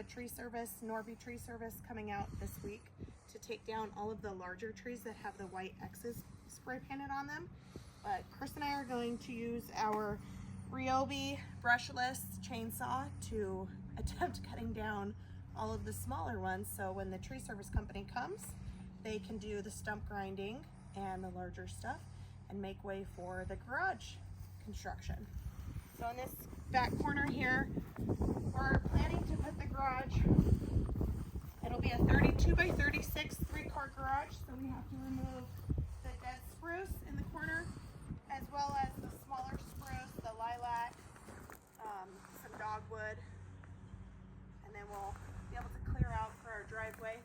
tree service, Norby Tree Service, coming out this week to take down all of the larger trees that have the white X's spray painted on them. But Chris and I are going to use our Ryobi brushless chainsaw to attempt cutting down all of the smaller ones, so when the tree service company comes, they can do the stump grinding and the larger stuff and make way for the garage construction. So in this back corner here, we're planning to put the garage, it'll be a 32 by 36 3-car garage, so we have to remove the dead spruce in the corner, as well as the smaller spruce, the lilac, some dogwood, and then we'll be able to clear out for our driveway.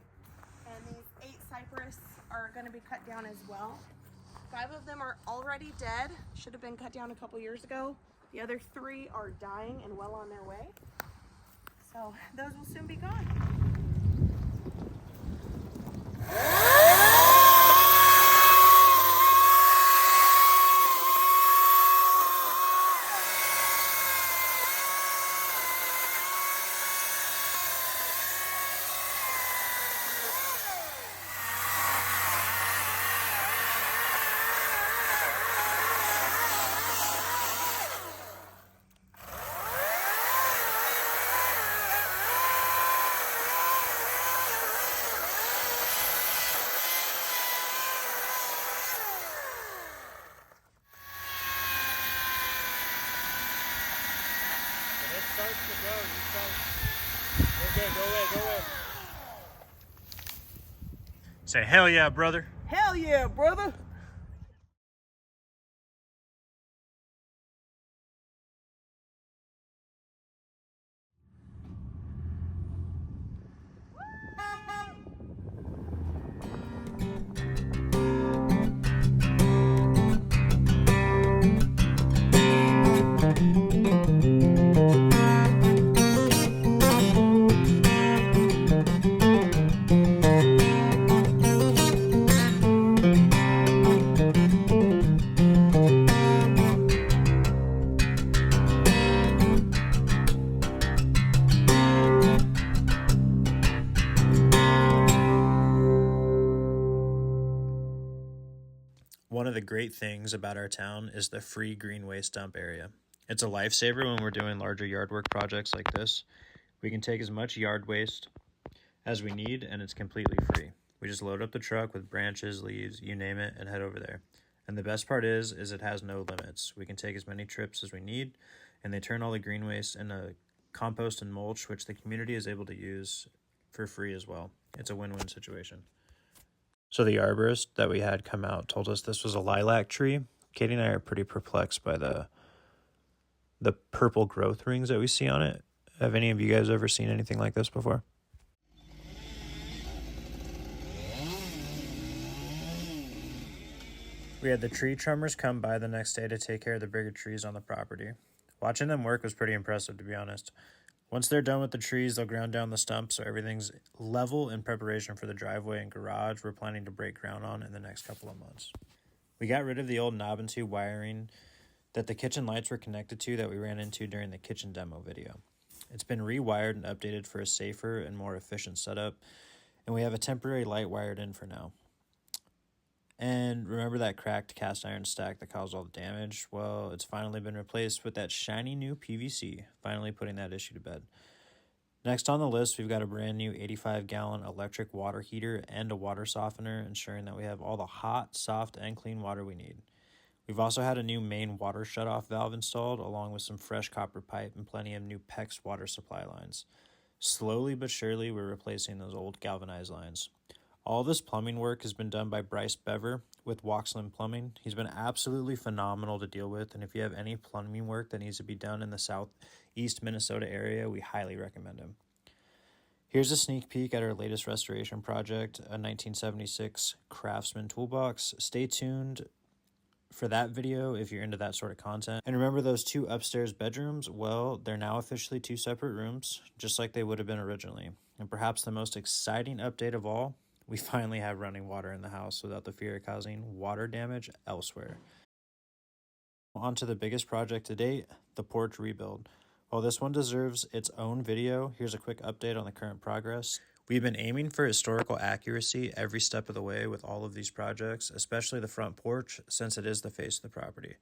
And these 8 cypress are going to be cut down as well. 5 of them are already dead, should have been cut down a couple years ago. The other 3 are dying and well on their way. So those will soon be gone. Starts to go. You start. Okay, go away. Say hell yeah, brother. Hell yeah, brother. One of the great things about our town is the free green waste dump area. It's a lifesaver when we're doing larger yard work projects like this. We can take as much yard waste as we need, and it's completely free. We just load up the truck with branches, leaves, you name it, and head over there. And the best part is it has no limits. We can take as many trips as we need, and they turn all the green waste into compost and mulch, which the community is able to use for free as well. It's a win-win situation. So the arborist that we had come out told us this was a lilac tree. Katie and I are pretty perplexed by the purple growth rings that we see on it. Have any of you guys ever seen anything like this before? We had the tree trimmers come by the next day to take care of the bigger trees on the property. Watching them work was pretty impressive, to be honest. Once they're done with the trees, they'll ground down the stumps so everything's level in preparation for the driveway and garage we're planning to break ground on in the next couple of months. We got rid of the old knob and tube wiring that the kitchen lights were connected to that we ran into during the kitchen demo video. It's been rewired and updated for a safer and more efficient setup, and we have a temporary light wired in for now. And remember that cracked cast iron stack that caused all the damage? Well, it's finally been replaced with that shiny new PVC, finally putting that issue to bed. Next on the list, we've got a brand new 85-gallon electric water heater and a water softener, ensuring that we have all the hot, soft, and clean water we need. We've also had a new main water shutoff valve installed, along with some fresh copper pipe and plenty of new PEX water supply lines. Slowly but surely, we're replacing those old galvanized lines. All this plumbing work has been done by Bryce Bever with Waxland Plumbing. He's been absolutely phenomenal to deal with, and if you have any plumbing work that needs to be done in the southeast Minnesota area, we highly recommend him. Here's a sneak peek at our latest restoration project, a 1976 Craftsman toolbox. Stay tuned for that video if you're into that sort of content. And remember those 2 upstairs bedrooms? Well, they're now officially 2 separate rooms, just like they would have been originally. And perhaps the most exciting update of all, we finally have running water in the house without the fear of causing water damage elsewhere. On to the biggest project to date, the porch rebuild. While this one deserves its own video, here's a quick update on the current progress. We've been aiming for historical accuracy every step of the way with all of these projects, especially the front porch, since it is the face of the property.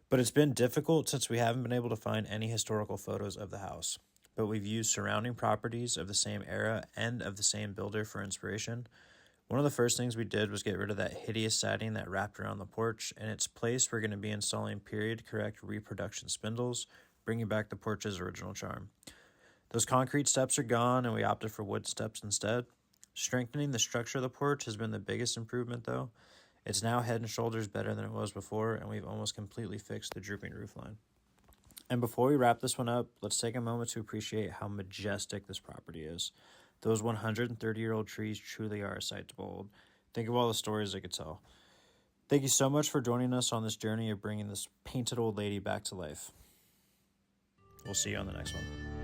But it's been difficult since we haven't been able to find any historical photos of the house. But we've used surrounding properties of the same era and of the same builder for inspiration. One of the first things we did was get rid of that hideous siding that wrapped around the porch. In its place, we're going to be installing period-correct reproduction spindles, bringing back the porch's original charm. Those concrete steps are gone, and we opted for wood steps instead. Strengthening the structure of the porch has been the biggest improvement, though. It's now head and shoulders better than it was before, and we've almost completely fixed the drooping roofline. And before we wrap this one up, let's take a moment to appreciate how majestic this property is. Those 130-year-old trees truly are a sight to behold. Think of all the stories they could tell. Thank you so much for joining us on this journey of bringing this painted old lady back to life. We'll see you on the next one.